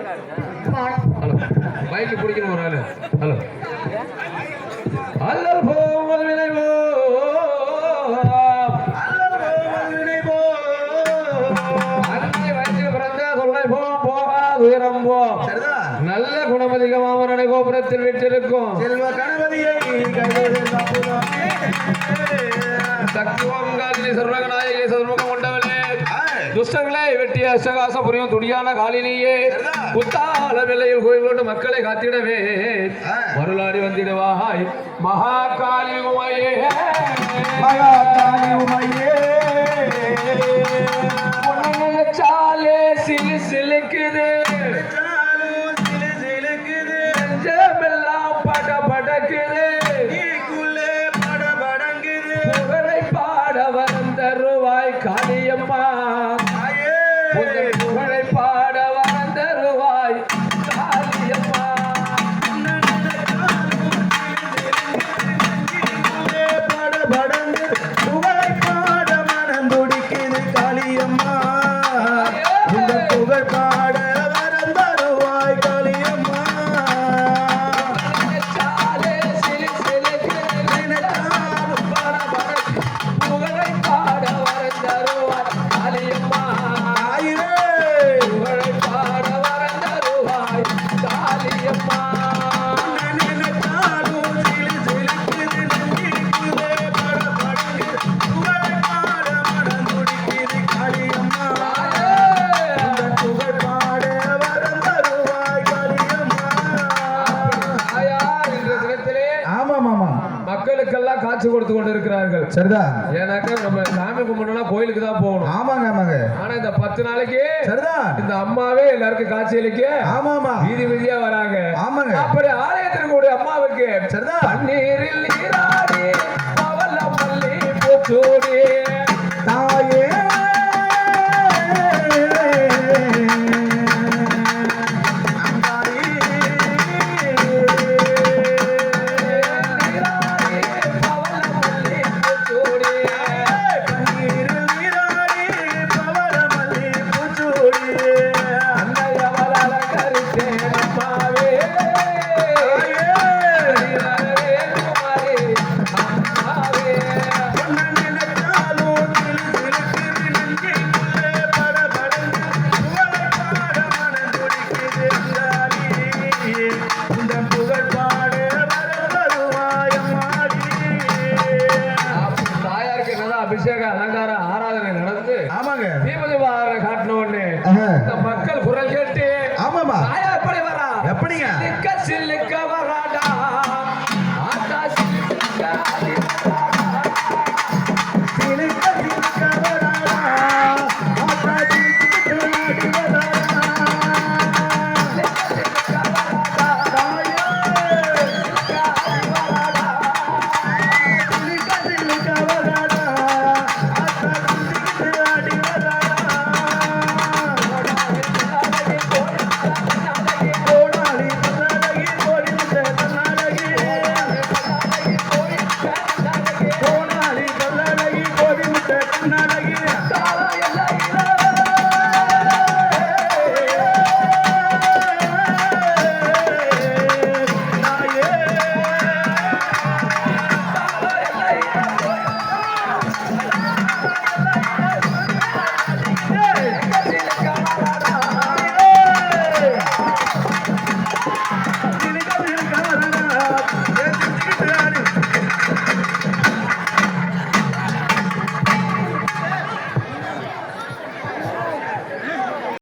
Hello மைக்கு பிடிக்கணும் ஒரு ஆளு. ஹலோ அல்லல் போவல் வினைவோ அன்னை வயிற்றில் பிறந்த கொள்ளை போம் போகாது உயரம் போம். நல்ல குணமதிகமாமரனை கோபுரத்தில் விட்டிருக்கும் செல்வ கணபதியை சக்திவோம் காலினி சர்வகநாயகி சதுர்முகம் கொண்டவளே துஷ்டங்களை வெட்டிய அசகாச புரியும் துடியான காலினியே புத்தாள விலையில் கோயிலோடு மக்களை காத்திடவே மருளாடி வந்திடுவாய் மகாகாலி உமையே மகாகாலி உமையே சாலே சிலு சிலுக்குது நெஞ்சமெல்லாம் பட படக்குது புகழை பாட வந்தருவாய் காளியம்மா புகழை பாட வந்தருவாய் காளியம்மா படபடங்கு புகழை பாட மனம் துடிக்குது காளியம்மா இந்த புகழ் பாட வரம் தருவாய் காளியம்மா புகழை பாட வந்தருவாய் காளியம்மா புகழை பாட வந்தருவாய் காளியம்மா மக்களுக்கெல்லாம் காட்சி கொடுத்து கொண்டு இருக்கிறார்கள். சரிதான். ஏன்னாக்கா நம்ம சாமி கும்பிடணும்னா கோயிலுக்கு தான் போகணும். ஆமாங்க ஆமாங்க. ஆனா இந்த 10 நாளைக்கு சரிதான் இந்த அம்மாவே எல்லாருக்கும் காட்சி அளிக்க ஆமாமா வீதி வீதியா வராங்க. ஆமாங்க. அப்படி ஆலயத்திற்கு கூடிய அம்மாவுக்கு சரிதான் பன்னீரில்